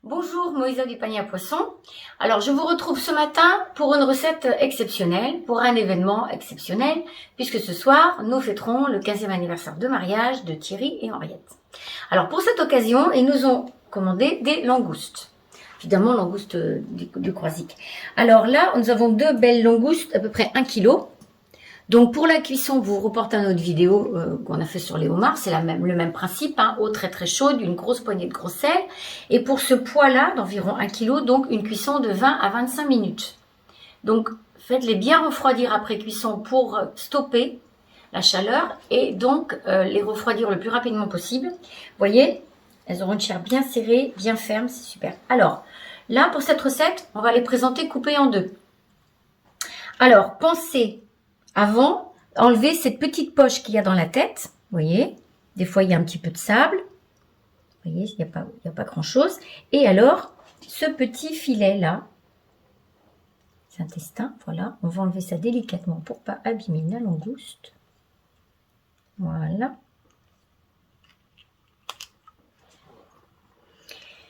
Bonjour, Moïsa du panier à poisson. Alors, je vous retrouve ce matin pour une recette exceptionnelle, pour un événement exceptionnel, puisque ce soir, nous fêterons le 15e anniversaire de mariage de Thierry et Henriette. Alors, pour cette occasion, ils nous ont commandé des langoustes. Évidemment, langoustes du Croisic. Alors là, nous avons deux belles langoustes, à peu près 1 kg. Donc pour la cuisson, vous reportez à notre vidéo qu'on a fait sur les homards, c'est le même principe, hein, eau très très chaude, une grosse poignée de gros sel. Et pour ce poids-là, d'environ 1 kg, donc une cuisson de 20 à 25 minutes. Donc faites-les bien refroidir après cuisson pour stopper la chaleur et donc les refroidir le plus rapidement possible. Vous voyez, elles auront une chair bien serrée, bien ferme, c'est super. Alors là, pour cette recette, on va les présenter coupées en deux. Alors, pensez avant, enlever cette petite poche qu'il y a dans la tête. Vous voyez, des fois, il y a un petit peu de sable. Vous voyez, il n'y a pas grand-chose. Et alors, ce petit filet-là, c'est intestin, voilà. On va enlever ça délicatement pour pas abîmer la langouste. Voilà.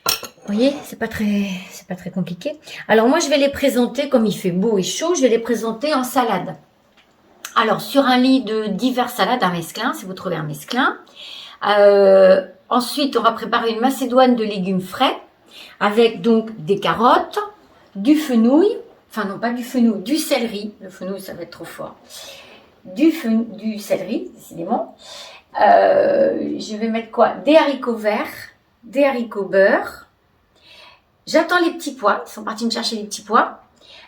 Vous voyez, c'est pas très compliqué. Alors, moi, je vais les présenter, comme il fait beau et chaud, je vais les présenter en salade. Alors, sur un lit de diverses salades, un mesclin, si vous trouvez un mesclin. Ensuite, on va préparer une macédoine de légumes frais avec donc des carottes, du fenouil, enfin non pas du fenouil, du céleri. Le fenouil, ça va être trop fort. Du céleri, décidément. Je vais mettre quoi? Des haricots verts, des haricots beurre. J'attends les petits pois. Ils sont partis me chercher les petits pois.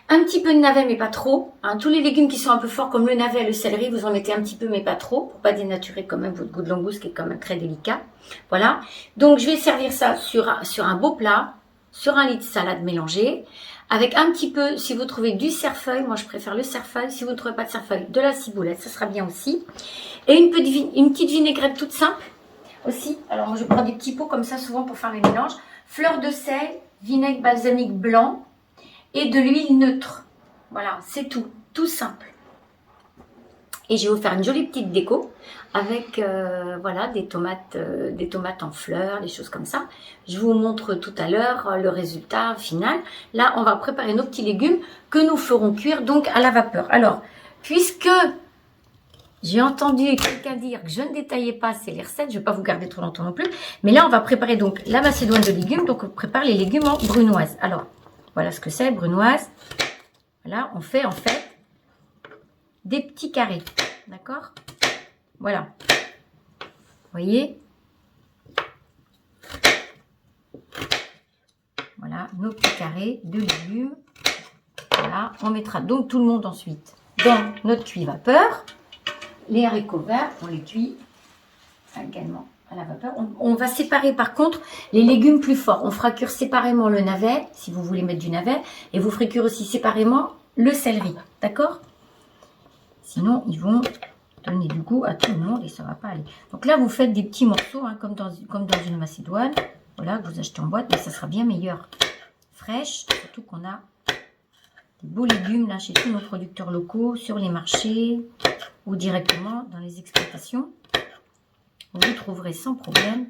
Un petit peu de navet, mais pas trop. Hein. Tous les légumes qui sont un peu forts, comme le navet et le céleri, vous en mettez un petit peu, mais pas trop, pour pas dénaturer quand même votre goût de langouste, qui est quand même très délicat. Voilà. Donc, je vais servir ça sur un beau plat, sur un lit de salade mélangée, avec un petit peu, si vous trouvez du cerfeuil, moi je préfère le cerfeuil. Si vous ne trouvez pas de cerfeuil, de la ciboulette, ça sera bien aussi. Et une petite vinaigrette toute simple aussi. Alors, moi je prends des petits pots comme ça, souvent pour faire les mélanges. Fleur de sel, vinaigre balsamique blanc, et de l'huile neutre. Voilà, c'est tout simple. Et je vais vous faire une jolie petite déco avec voilà des tomates en fleurs, des choses comme ça. Je vous montre tout à l'heure le résultat final. Là, on va préparer nos petits légumes que nous ferons cuire donc à la vapeur. Alors, puisque j'ai entendu quelqu'un dire que je ne détaillais pas assez les recettes, je ne vais pas vous garder trop longtemps non plus. Mais là, on va préparer donc la macédoine de légumes. Donc, on prépare les légumes en brunoise. Alors, voilà ce que c'est, brunoise. Voilà, on fait en fait des petits carrés. D'accord? Voilà. Vous voyez? Voilà, nos petits carrés de légumes. Voilà, on mettra donc tout le monde ensuite dans notre cuit vapeur. Les haricots verts, on les cuit également à la vapeur. On va séparer par contre les légumes plus forts. On fera cuire séparément le navet, si vous voulez mettre du navet, et vous ferez cuire aussi séparément le céleri. D'accord? Sinon, ils vont donner du goût à tout le monde et ça ne va pas aller. Donc là, vous faites des petits morceaux, hein, comme dans une macédoine. Voilà, que vous achetez en boîte, mais ça sera bien meilleur. Fraîche, surtout qu'on a des beaux légumes là chez tous nos producteurs locaux, sur les marchés ou directement dans les exploitations. Vous trouverez sans problème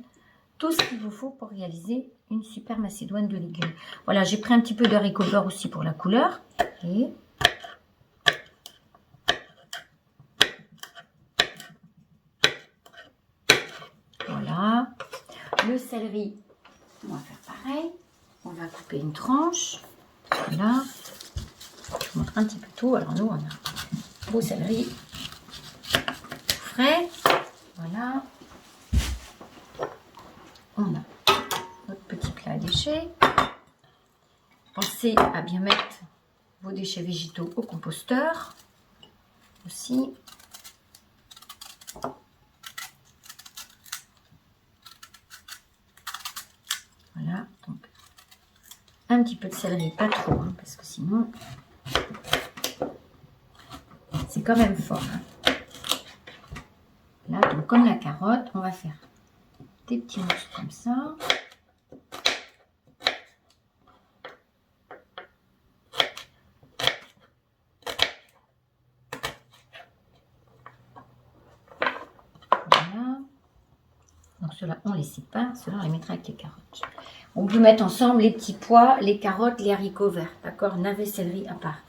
tout ce qu'il vous faut pour réaliser une super macédoine de légumes. Voilà, j'ai pris un petit peu de haricot beurre aussi pour la couleur. Et voilà. Le céleri, on va faire pareil. On va couper une tranche. Voilà. Je vous montre un petit peu tout. Alors nous, on a un beau céleri frais. Voilà. On a notre petit plat à déchets. Pensez à bien mettre vos déchets végétaux au composteur aussi. Voilà, donc un petit peu de céleri, pas trop, hein, parce que sinon c'est quand même fort. Hein. Là, donc comme la carotte, on va faire des petits morceaux comme ça. Voilà. Donc ceux-là, on les sépare. Ceux-là, on les mettra avec les carottes. On peut mettre ensemble les petits pois, les carottes, les haricots verts. D'accord? Navets, céleri à part.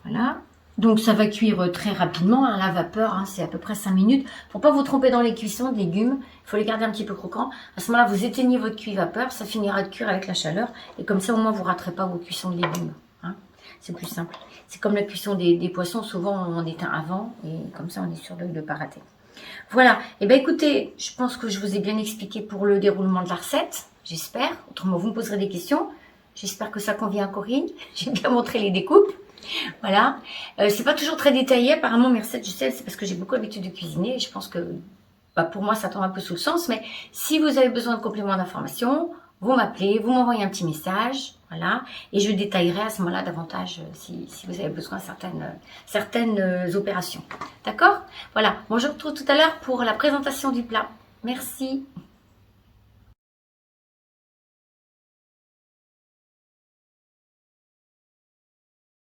Voilà. Donc ça va cuire très rapidement, hein, la vapeur, hein, c'est à peu près 5 minutes. Faut pas vous tromper dans les cuissons de légumes, il faut les garder un petit peu croquants. À ce moment-là, vous éteignez votre cuit-vapeur, ça finira de cuire avec la chaleur. Et comme ça, au moins, vous ne raterez pas vos cuissons de légumes. Hein. C'est plus simple. C'est comme la cuisson des poissons, souvent on éteint avant, et comme ça, on est sûr de ne pas rater. Voilà, et bien écoutez, je pense que je vous ai bien expliqué pour le déroulement de la recette, j'espère. Autrement, vous me poserez des questions. J'espère que ça convient à Corinne. J'ai bien montré les découpes. Voilà, c'est pas toujours très détaillé, apparemment mes recettes, je sais, c'est parce que j'ai beaucoup l'habitude de cuisiner, et je pense que pour moi ça tombe un peu sous le sens, mais si vous avez besoin de compléments d'information, vous m'appelez, vous m'envoyez un petit message, voilà, et je détaillerai à ce moment-là davantage si vous avez besoin de certaines opérations, d'accord? Voilà, moi je vous retrouve tout à l'heure pour la présentation du plat, merci.